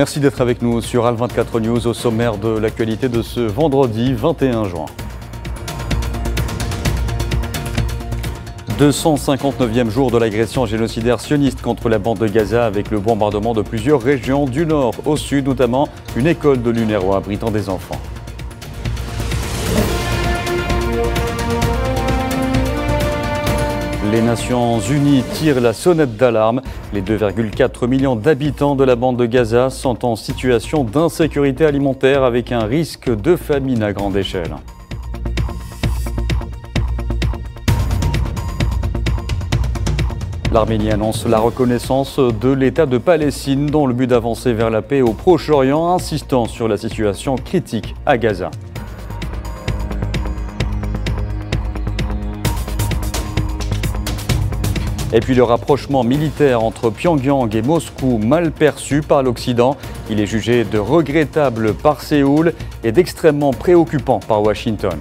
Merci d'être avec nous sur Al24 News au sommaire de l'actualité de ce vendredi 21 juin. 259e jour de l'agression génocidaire sioniste contre la bande de Gaza avec le bombardement de plusieurs régions du nord au sud, notamment une école de l'UNRWA abritant des enfants. Les Nations Unies tirent la sonnette d'alarme. Les 2,4 millions d'habitants de la bande de Gaza sont en situation d'insécurité alimentaire avec un risque de famine à grande échelle. L'Arménie annonce la reconnaissance de l'État de Palestine dans le but d'avancer vers la paix au Proche-Orient, insistant sur la situation critique à Gaza. Et puis le rapprochement militaire entre Pyongyang et Moscou, mal perçu par l'Occident. Il est jugé de regrettable par Séoul et d'extrêmement préoccupant par Washington.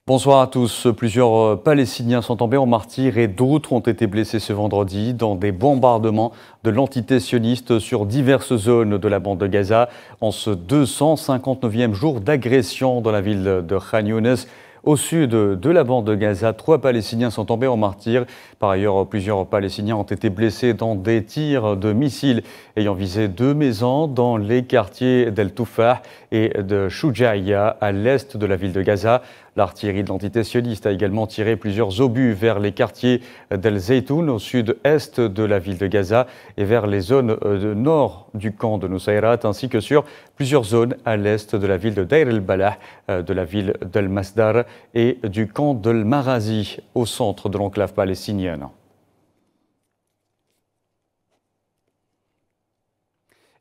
Bonsoir à tous. Plusieurs Palestiniens sont tombés en martyrs et d'autres ont été blessés ce vendredi dans des bombardements de l'entité sioniste sur diverses zones de la bande de Gaza en ce 259e jour d'agression dans la ville de Khan Younes. Au sud de la bande de Gaza, 3 Palestiniens sont tombés en martyrs. Par ailleurs, plusieurs Palestiniens ont été blessés dans des tirs de missiles ayant visé 2 maisons dans les quartiers d'El Toufah et de Shoujaïa à l'est de la ville de Gaza. L'artillerie de l'entité sioniste a également tiré plusieurs obus vers les quartiers d'El Zaytoun au sud-est de la ville de Gaza et vers les zones nord du camp de Nusayrat ainsi que sur plusieurs zones à l'est de la ville de Deir el-Balah, de la ville d'El Masdar et du camp d'El Marazi au centre de l'enclave palestinienne.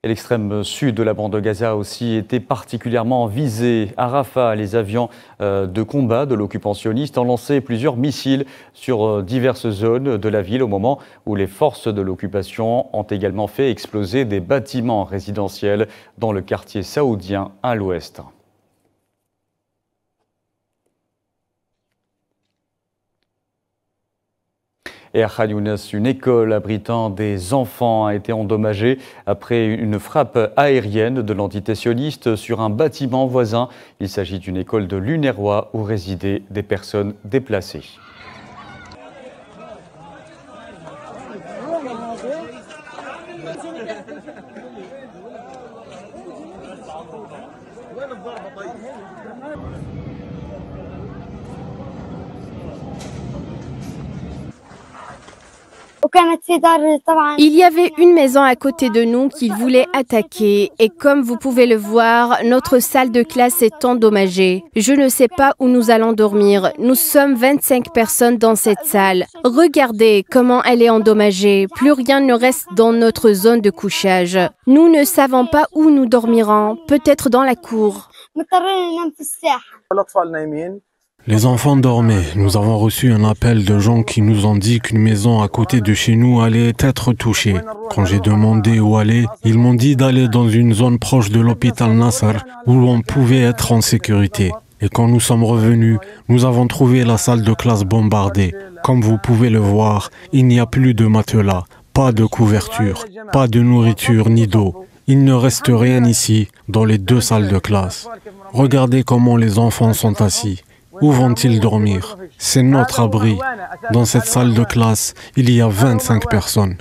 Et l'extrême sud de la bande de Gaza a aussi été particulièrement visé. À Rafah, les avions de combat de l'occupant sioniste ont lancé plusieurs missiles sur diverses zones de la ville au moment où les forces de l'occupation ont également fait exploser des bâtiments résidentiels dans le quartier saoudien à l'ouest. Et à Khan Younes, une école abritant des enfants a été endommagée après une frappe aérienne de l'entité sioniste sur un bâtiment voisin. Il s'agit d'une école de l'UNRWA où résidaient des personnes déplacées. Il y avait une maison à côté de nous qu'ils voulaient attaquer et comme vous pouvez le voir, notre salle de classe est endommagée. Je ne sais pas où nous allons dormir. Nous sommes 25 personnes dans cette salle. Regardez comment elle est endommagée. Plus rien ne reste dans notre zone de couchage. Nous ne savons pas où nous dormirons. Peut-être dans la cour. Les enfants dormaient. Nous avons reçu un appel de gens qui nous ont dit qu'une maison à côté de chez nous allait être touchée. Quand j'ai demandé où aller, ils m'ont dit d'aller dans une zone proche de l'hôpital Nasser où on pouvait être en sécurité. Et quand nous sommes revenus, nous avons trouvé la salle de classe bombardée. Comme vous pouvez le voir, il n'y a plus de matelas, pas de couverture, pas de nourriture ni d'eau. Il ne reste rien ici dans les 2 salles de classe. Regardez comment les enfants sont assis. Où vont-ils dormir? C'est notre abri. Dans cette salle de classe, il y a 25 personnes.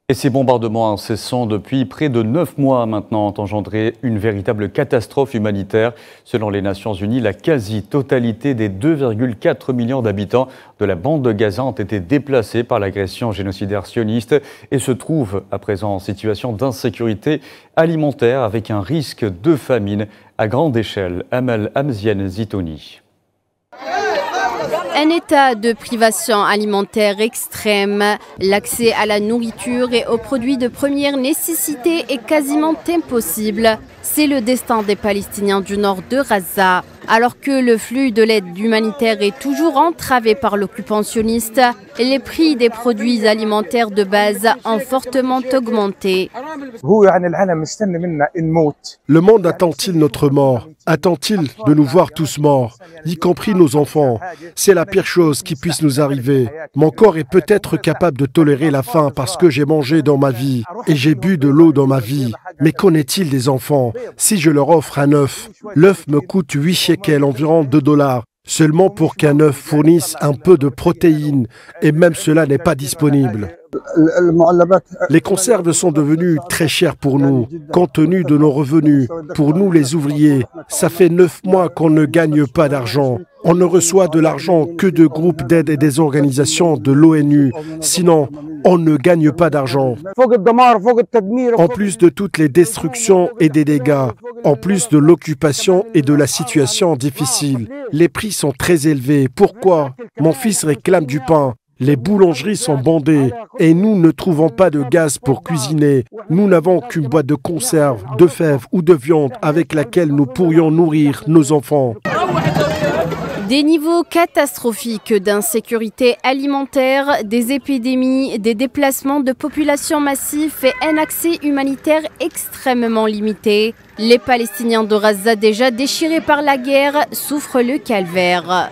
Et ces bombardements incessants depuis près de 9 mois maintenant ont engendré une véritable catastrophe humanitaire. Selon les Nations Unies, la quasi-totalité des 2,4 millions d'habitants de la bande de Gaza ont été déplacés par l'agression génocidaire sioniste et se trouvent à présent en situation d'insécurité alimentaire avec un risque de famine à grande échelle. Amal Hamzian Zitouni. Un état de privation alimentaire extrême, l'accès à la nourriture et aux produits de première nécessité est quasiment impossible. C'est le destin des Palestiniens du nord de Gaza. Alors que le flux de l'aide humanitaire est toujours entravé par l'occupant sioniste, les prix des produits alimentaires de base ont fortement augmenté. Le monde attend-il notre mort? Attend-il de nous voir tous morts, y compris nos enfants? C'est la pire chose qui puisse nous arriver. Mon corps est peut-être capable de tolérer la faim parce que j'ai mangé dans ma vie et j'ai bu de l'eau dans ma vie. Mais qu'en est-il des enfants? Si je leur offre un œuf, l'œuf me coûte 8 shekels, environ $2, seulement pour qu'un œuf fournisse un peu de protéines, et même cela n'est pas disponible. Les conserves sont devenues très chères pour nous, compte tenu de nos revenus. Pour nous les ouvriers, ça fait 9 mois qu'on ne gagne pas d'argent. On ne reçoit de l'argent que de groupes d'aide et des organisations de l'ONU. Sinon, on ne gagne pas d'argent. En plus de toutes les destructions et des dégâts, en plus de l'occupation et de la situation difficile, les prix sont très élevés. Pourquoi? Mon fils réclame du pain. Les boulangeries sont bondées et nous ne trouvons pas de gaz pour cuisiner. Nous n'avons qu'une boîte de conserve, de fèves ou de viande avec laquelle nous pourrions nourrir nos enfants. Des niveaux catastrophiques d'insécurité alimentaire, des épidémies, des déplacements de populations massifs et un accès humanitaire extrêmement limité. Les Palestiniens de Gaza, déjà déchirés par la guerre, souffrent le calvaire.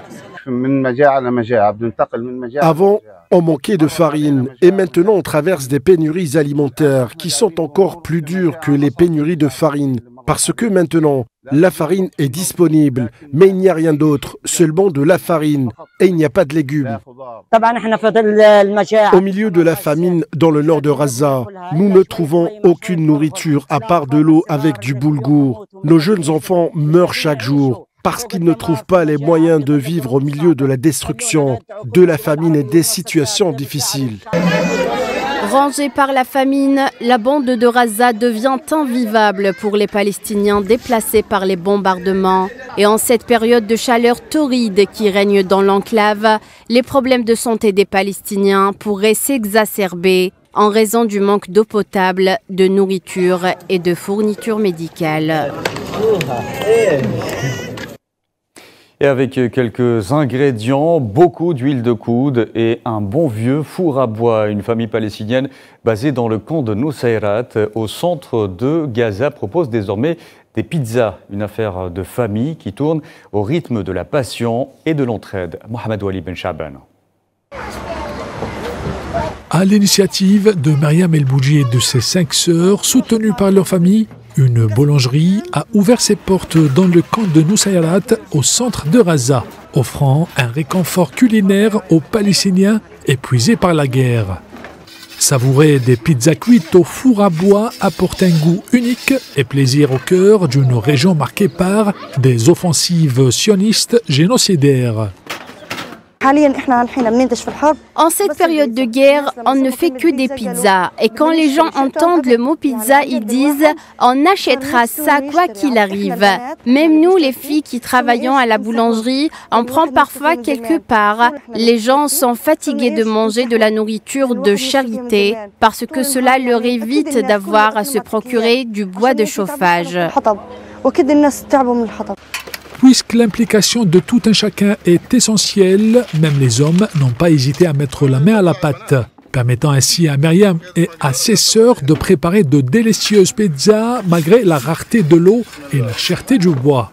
Avant, on manquait de farine et maintenant on traverse des pénuries alimentaires qui sont encore plus dures que les pénuries de farine. Parce que maintenant, la farine est disponible, mais il n'y a rien d'autre, seulement de la farine, et il n'y a pas de légumes. Au milieu de la famine dans le nord de Gaza, nous ne trouvons aucune nourriture à part de l'eau avec du boulgour. Nos jeunes enfants meurent chaque jour parce qu'ils ne trouvent pas les moyens de vivre au milieu de la destruction, de la famine et des situations difficiles. Rangée par la famine, la bande de Gaza devient invivable pour les Palestiniens déplacés par les bombardements. Et en cette période de chaleur torride qui règne dans l'enclave, les problèmes de santé des Palestiniens pourraient s'exacerber en raison du manque d'eau potable, de nourriture et de fournitures médicales. Et avec quelques ingrédients, beaucoup d'huile de coude et un bon vieux four à bois. Une famille palestinienne basée dans le camp de Nusayrat, au centre de Gaza, propose désormais des pizzas. Une affaire de famille qui tourne au rythme de la passion et de l'entraide. Mohamed Wali Ben Shaban. À l'initiative de Mariam El Boudji et de ses 5 sœurs, soutenues par leur famille, une boulangerie a ouvert ses portes dans le camp de Nusayrat, au centre de Gaza, offrant un réconfort culinaire aux Palestiniens épuisés par la guerre. Savourer des pizzas cuites au four à bois apporte un goût unique et plaisir au cœur d'une région marquée par des offensives sionistes génocidaires. En cette période de guerre, on ne fait que des pizzas. Et quand les gens entendent le mot pizza, ils disent « on achètera ça quoi qu'il arrive ». Même nous, les filles qui travaillons à la boulangerie, on prend parfois quelque part. Les gens sont fatigués de manger de la nourriture de charité parce que cela leur évite d'avoir à se procurer du bois de chauffage. Puisque l'implication de tout un chacun est essentielle, même les hommes n'ont pas hésité à mettre la main à la pâte, permettant ainsi à Myriam et à ses sœurs de préparer de délicieuses pizzas malgré la rareté de l'eau et la cherté du bois.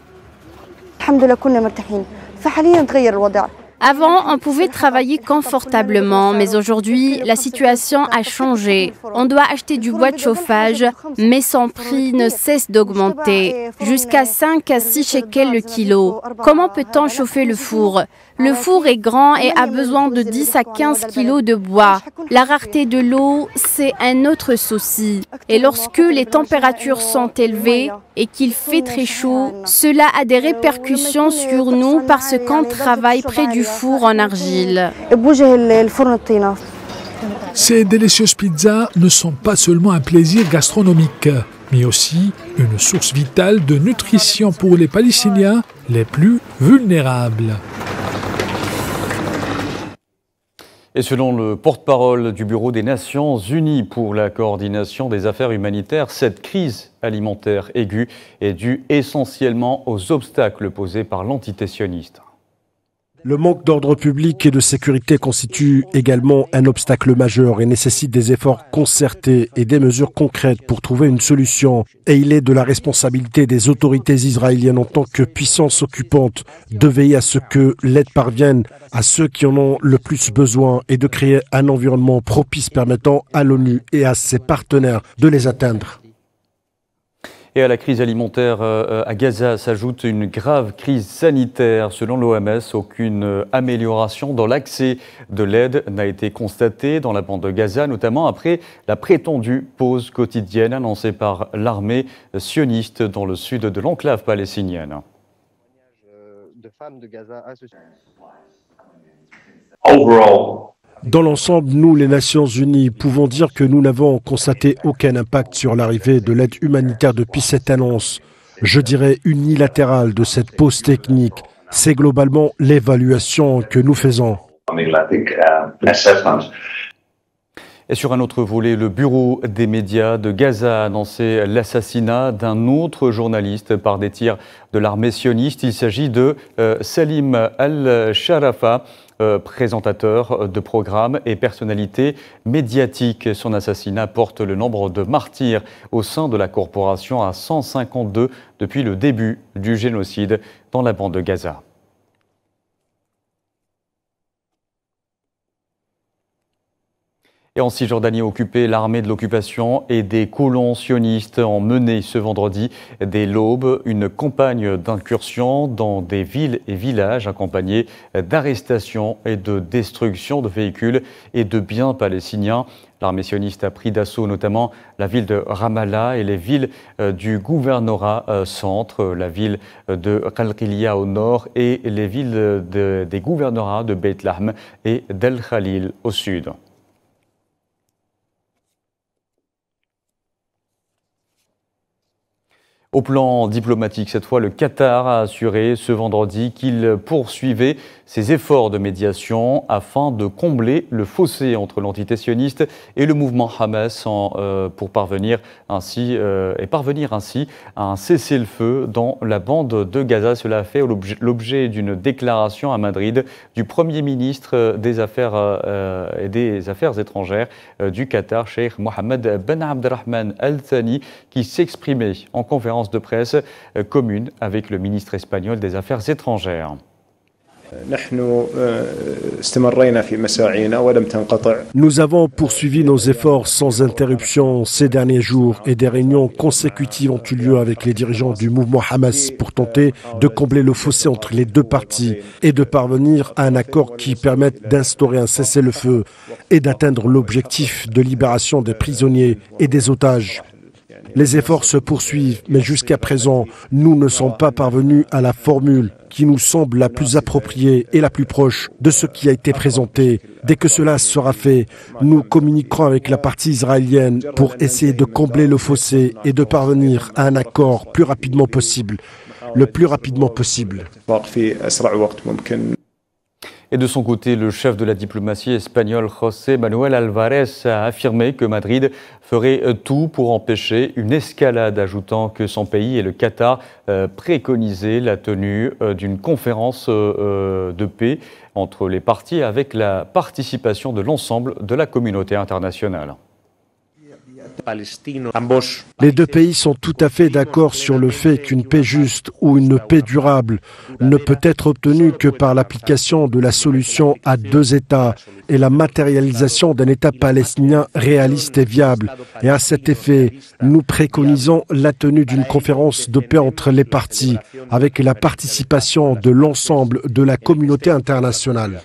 Avant, on pouvait travailler confortablement, mais aujourd'hui, la situation a changé. On doit acheter du bois de chauffage, mais son prix ne cesse d'augmenter, jusqu'à 5 à 6 shekels le kilo. Comment peut-on chauffer le four? Le four est grand et a besoin de 10 à 15 kilos de bois. La rareté de l'eau, c'est un autre souci. Et lorsque les températures sont élevées et qu'il fait très chaud, cela a des répercussions sur nous parce qu'on travaille près du four en argile. Ces délicieuses pizzas ne sont pas seulement un plaisir gastronomique, mais aussi une source vitale de nutrition pour les Palestiniens les plus vulnérables. Et selon le porte-parole du Bureau des Nations Unies pour la coordination des affaires humanitaires, cette crise alimentaire aiguë est due essentiellement aux obstacles posés par l'entité sioniste. Le manque d'ordre public et de sécurité constitue également un obstacle majeur et nécessite des efforts concertés et des mesures concrètes pour trouver une solution. Et il est de la responsabilité des autorités israéliennes en tant que puissance occupante de veiller à ce que l'aide parvienne à ceux qui en ont le plus besoin et de créer un environnement propice permettant à l'ONU et à ses partenaires de les atteindre. Et à la crise alimentaire à Gaza s'ajoute une grave crise sanitaire. Selon l'OMS, aucune amélioration dans l'accès de l'aide n'a été constatée dans la bande de Gaza, notamment après la prétendue pause quotidienne annoncée par l'armée sioniste dans le sud de l'enclave palestinienne. Dans l'ensemble, nous, les Nations Unies, pouvons dire que nous n'avons constaté aucun impact sur l'arrivée de l'aide humanitaire depuis cette annonce, je dirais unilatérale, de cette pause technique. C'est globalement l'évaluation que nous faisons. Et sur un autre volet, le bureau des médias de Gaza a annoncé l'assassinat d'un autre journaliste par des tirs de l'armée sioniste. Il s'agit de Salim Al-Sharafa, présentateur de programmes et personnalité médiatique. Son assassinat porte le nombre de martyrs au sein de la corporation à 152 depuis le début du génocide dans la bande de Gaza. Et en Cisjordanie occupée, l'armée de l'occupation et des colons sionistes ont mené ce vendredi dès l'aube une campagne d'incursion dans des villes et villages accompagnée d'arrestations et de destruction de véhicules et de biens palestiniens. L'armée sioniste a pris d'assaut notamment la ville de Ramallah et les villes du gouvernorat centre, la ville de Qalqilia au nord et les villes des gouvernorats de Beit Lahm et d'El Khalil au sud. Au plan diplomatique, cette fois, le Qatar a assuré ce vendredi qu'il poursuivait ses efforts de médiation afin de combler le fossé entre l'entité sioniste et le mouvement Hamas pour parvenir ainsi à un cessez-le-feu dans la bande de Gaza. Cela a fait l'objet d'une déclaration à Madrid du Premier ministre des Affaires étrangères du Qatar, Cheikh Mohammed Ben Abdelrahman Al Thani, qui s'exprimait en conférence de presse commune avec le ministre espagnol des Affaires étrangères. Nous avons poursuivi nos efforts sans interruption ces derniers jours et des réunions consécutives ont eu lieu avec les dirigeants du mouvement Hamas pour tenter de combler le fossé entre les deux parties et de parvenir à un accord qui permette d'instaurer un cessez-le-feu et d'atteindre l'objectif de libération des prisonniers et des otages. Les efforts se poursuivent, mais jusqu'à présent, nous ne sommes pas parvenus à la formule qui nous semble la plus appropriée et la plus proche de ce qui a été présenté. Dès que cela sera fait, nous communiquerons avec la partie israélienne pour essayer de combler le fossé et de parvenir à un accord le plus rapidement possible. Et de son côté, le chef de la diplomatie espagnole, José Manuel Álvarez, a affirmé que Madrid ferait tout pour empêcher une escalade, ajoutant que son pays et le Qatar préconisaient la tenue d'une conférence de paix entre les parties avec la participation de l'ensemble de la communauté internationale. Les deux pays sont tout à fait d'accord sur le fait qu'une paix juste ou une paix durable ne peut être obtenue que par l'application de la solution à deux États et la matérialisation d'un État palestinien réaliste et viable. Et à cet effet, nous préconisons la tenue d'une conférence de paix entre les parties, avec la participation de l'ensemble de la communauté internationale.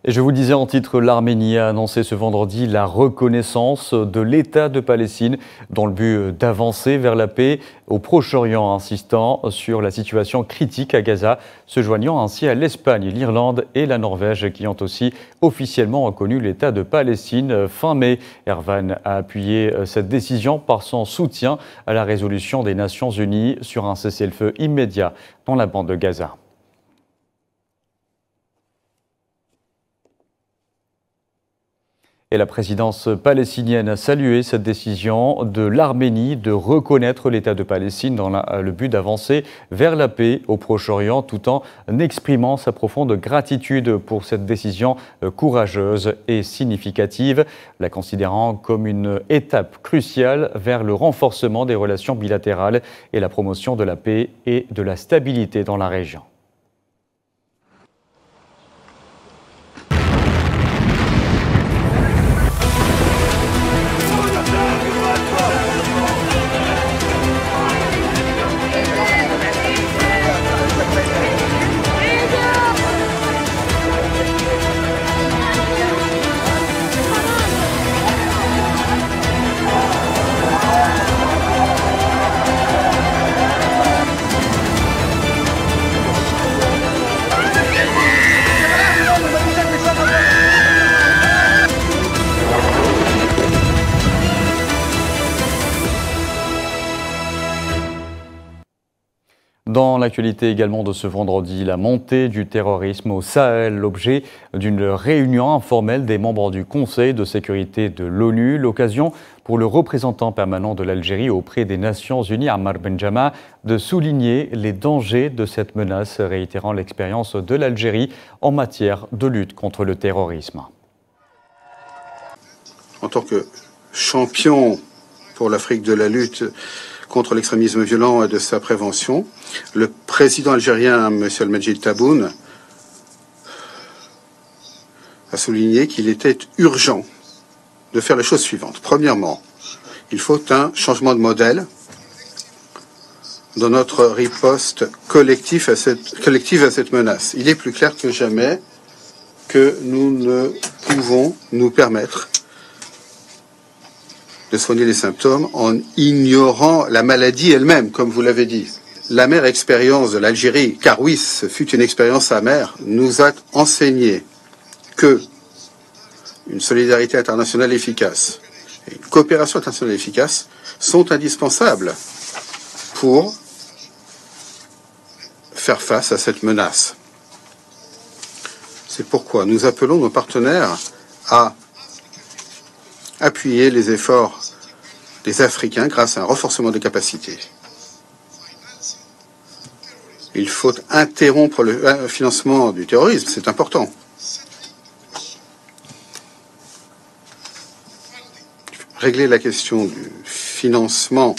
Et je vous disais en titre, l'Arménie a annoncé ce vendredi la reconnaissance de l'État de Palestine dans le but d'avancer vers la paix au Proche-Orient, insistant sur la situation critique à Gaza, se joignant ainsi à l'Espagne, l'Irlande et la Norvège qui ont aussi officiellement reconnu l'État de Palestine fin mai. Erdogan a appuyé cette décision par son soutien à la résolution des Nations Unies sur un cessez-le-feu immédiat dans la bande de Gaza. Et la présidence palestinienne a salué cette décision de l'Arménie de reconnaître l'État de Palestine dans le but d'avancer vers la paix au Proche-Orient, tout en exprimant sa profonde gratitude pour cette décision courageuse et significative, la considérant comme une étape cruciale vers le renforcement des relations bilatérales et la promotion de la paix et de la stabilité dans la région. Dans l'actualité également de ce vendredi, la montée du terrorisme au Sahel, l'objet d'une réunion informelle des membres du Conseil de sécurité de l'ONU, l'occasion pour le représentant permanent de l'Algérie auprès des Nations Unies, Ammar Benjama, de souligner les dangers de cette menace, réitérant l'expérience de l'Algérie en matière de lutte contre le terrorisme. En tant que champion pour l'Afrique de la lutte contre l'extrémisme violent et de sa prévention, le président algérien, M. Al-Majid Tebboune, a souligné qu'il était urgent de faire les choses suivantes. Premièrement, il faut un changement de modèle dans notre riposte collective à cette menace. Il est plus clair que jamais que nous ne pouvons nous permettre de soigner les symptômes en ignorant la maladie elle-même, comme vous l'avez dit. L'amère expérience de l'Algérie, car oui, ce fut une expérience amère, nous a enseigné que une solidarité internationale efficace et une coopération internationale efficace sont indispensables pour faire face à cette menace. C'est pourquoi nous appelons nos partenaires à appuyer les efforts des Africains grâce à un renforcement des capacités. Il faut interrompre le financement du terrorisme, c'est important. Régler la question du financement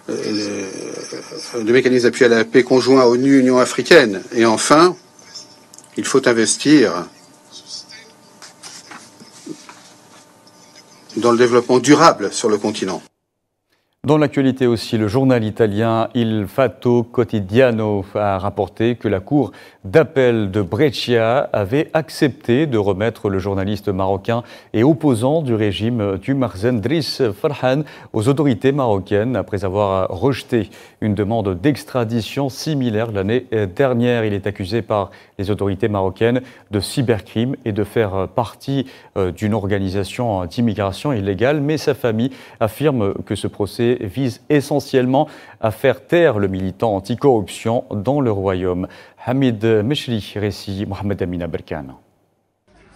de mécanismes d'appui à la paix conjoints ONU-Union africaine. Et enfin, il faut investir dans le développement durable sur le continent. Dans l'actualité aussi, le journal italien Il Fatto Quotidiano a rapporté que la cour d'appel de Brescia avait accepté de remettre le journaliste marocain et opposant du régime du Marzan Driss Farhan aux autorités marocaines après avoir rejeté une demande d'extradition similaire l'année dernière. Il est accusé par les autorités marocaines de cybercrime et de faire partie d'une organisation d'immigration illégale, mais sa famille affirme que ce procès vise essentiellement à faire taire le militant anticorruption dans le royaume. Hamid Meshri, récit Mohamed Amina Berkan.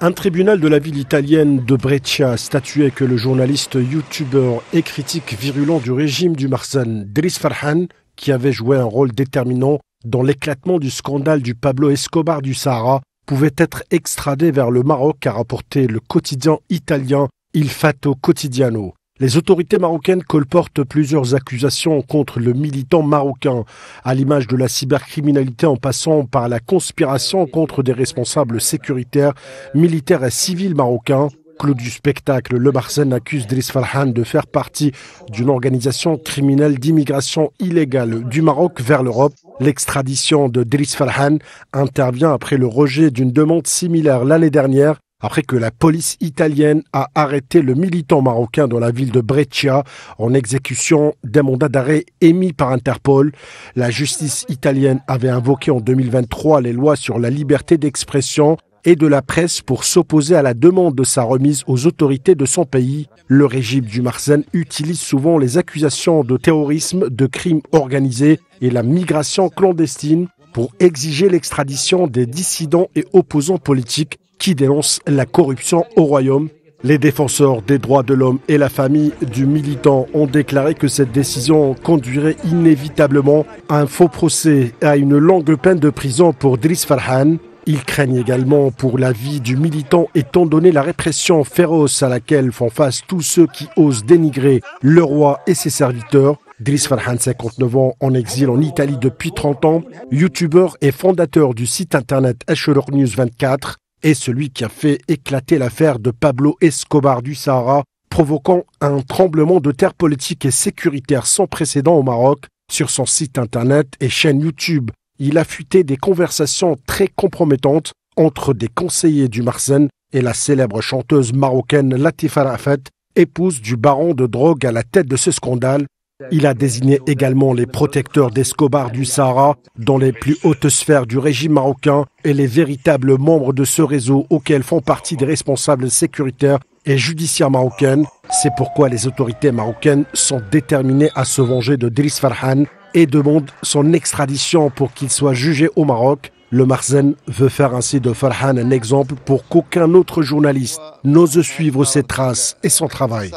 Un tribunal de la ville italienne de Brescia a statué que le journaliste, youtubeur et critique virulent du régime du Marzan Driss Farhan, qui avait joué un rôle déterminant dans l'éclatement du scandale du Pablo Escobar du Sahara, pouvaient être extradés vers le Maroc, a rapporté le quotidien italien Il Fatto Quotidiano. Les autorités marocaines colportent plusieurs accusations contre le militant marocain, à l'image de la cybercriminalité en passant par la conspiration contre des responsables sécuritaires, militaires et civils marocains. Clou du spectacle, le Marsen accuse Driss Farhan de faire partie d'une organisation criminelle d'immigration illégale du Maroc vers l'Europe. L'extradition de Driss Farhan intervient après le rejet d'une demande similaire l'année dernière, après que la police italienne a arrêté le militant marocain dans la ville de Brescia en exécution d'un mandat d'arrêt émis par Interpol. La justice italienne avait invoqué en 2023 les lois sur la liberté d'expression et de la presse pour s'opposer à la demande de sa remise aux autorités de son pays. Le régime du Marsen utilise souvent les accusations de terrorisme, de crimes organisés et la migration clandestine pour exiger l'extradition des dissidents et opposants politiques qui dénoncent la corruption au royaume. Les défenseurs des droits de l'homme et la famille du militant ont déclaré que cette décision conduirait inévitablement à un faux procès et à une longue peine de prison pour Driss Farhan. Ils craignent également pour la vie du militant étant donné la répression féroce à laquelle font face tous ceux qui osent dénigrer le roi et ses serviteurs. Driss Farhan, 59 ans, en exil en Italie depuis 30 ans, youtubeur et fondateur du site internet Asheror News 24, est celui qui a fait éclater l'affaire de Pablo Escobar du Sahara, provoquant un tremblement de terre politique et sécuritaire sans précédent au Maroc. Sur son site internet et chaîne YouTube, il a fuité des conversations très compromettantes entre des conseillers du Marsen et la célèbre chanteuse marocaine Latifa Rafat, épouse du baron de drogue à la tête de ce scandale. Il a désigné également les protecteurs d'Escobar du Sahara dans les plus hautes sphères du régime marocain et les véritables membres de ce réseau auxquels font partie des responsables sécuritaires et judiciaires marocaines. C'est pourquoi les autorités marocaines sont déterminées à se venger de Driss Farhan et demandent son extradition pour qu'il soit jugé au Maroc. Le Marsen veut faire ainsi de Farhan un exemple pour qu'aucun autre journaliste n'ose suivre ses traces et son travail.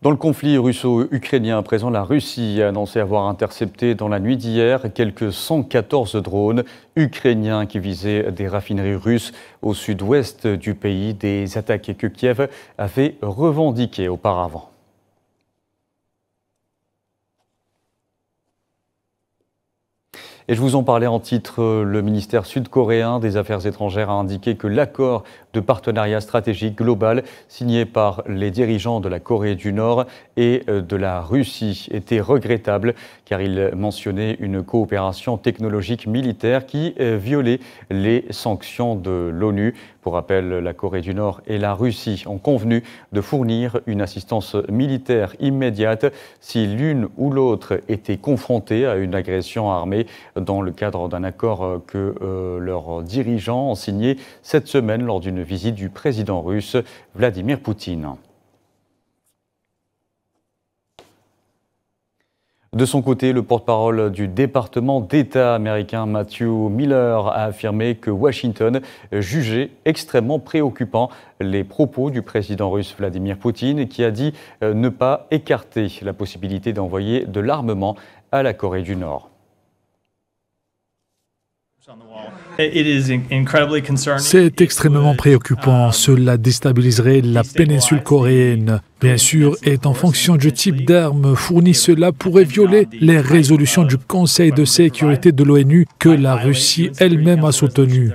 Dans le conflit russo-ukrainien à présent, la Russie a annoncé avoir intercepté dans la nuit d'hier quelques 114 drones ukrainiens qui visaient des raffineries russes au sud-ouest du pays, des attaques que Kiev avait revendiquées auparavant. Et je vous en parlais en titre, le ministère sud-coréen des Affaires étrangères a indiqué que l'accord de partenariat stratégique global signé par les dirigeants de la Corée du Nord et de la Russie était regrettable car il mentionnait une coopération technologique militaire qui violait les sanctions de l'ONU. Pour rappel, la Corée du Nord et la Russie ont convenu de fournir une assistance militaire immédiate si l'une ou l'autre était confrontée à une agression armée dans le cadre d'un accord que leurs dirigeants ont signé cette semaine lors d'une visite du président russe Vladimir Poutine. De son côté, le porte-parole du département d'État américain Matthew Miller a affirmé que Washington jugeait extrêmement préoccupant les propos du président russe Vladimir Poutine qui a dit ne pas écarter la possibilité d'envoyer de l'armement à la Corée du Nord. C'est extrêmement préoccupant. Cela déstabiliserait la péninsule coréenne. Bien sûr, et en fonction du type d'armes fournies, cela pourrait violer les résolutions du Conseil de sécurité de l'ONU que la Russie elle-même a soutenues.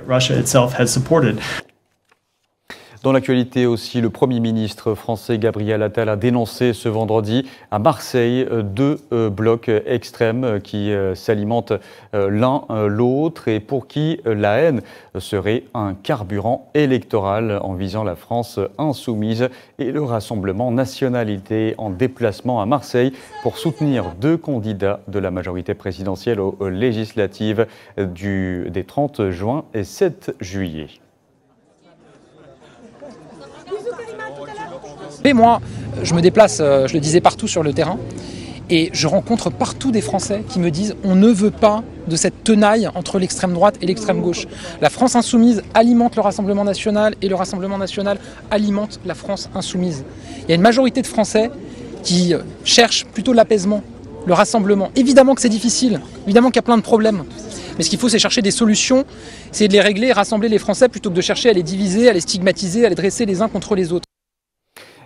Dans l'actualité aussi, le Premier ministre français Gabriel Attal a dénoncé ce vendredi à Marseille deux blocs extrêmes qui s'alimentent l'un l'autre et pour qui la haine serait un carburant électoral en visant la France insoumise et le Rassemblement Nationalité en déplacement à Marseille pour soutenir deux candidats de la majorité présidentielle aux législatives des 30 juin et 7 juillet. Et moi, je me déplace, je le disais, partout sur le terrain et je rencontre partout des Français qui me disent on ne veut pas de cette tenaille entre l'extrême droite et l'extrême gauche. La France insoumise alimente le Rassemblement national et le Rassemblement national alimente la France insoumise. Il y a une majorité de Français qui cherchent plutôt l'apaisement, le rassemblement. Évidemment que c'est difficile, évidemment qu'il y a plein de problèmes. Mais ce qu'il faut, c'est chercher des solutions, essayer de les régler et rassembler les Français plutôt que de chercher à les diviser, à les stigmatiser, à les dresser les uns contre les autres.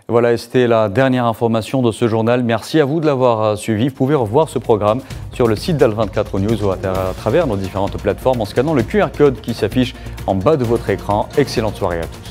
Voilà, c'était la dernière information de ce journal. Merci à vous de l'avoir suivi. Vous pouvez revoir ce programme sur le site d'Al24 News ou à travers nos différentes plateformes en scannant le QR code qui s'affiche en bas de votre écran. Excellente soirée à tous.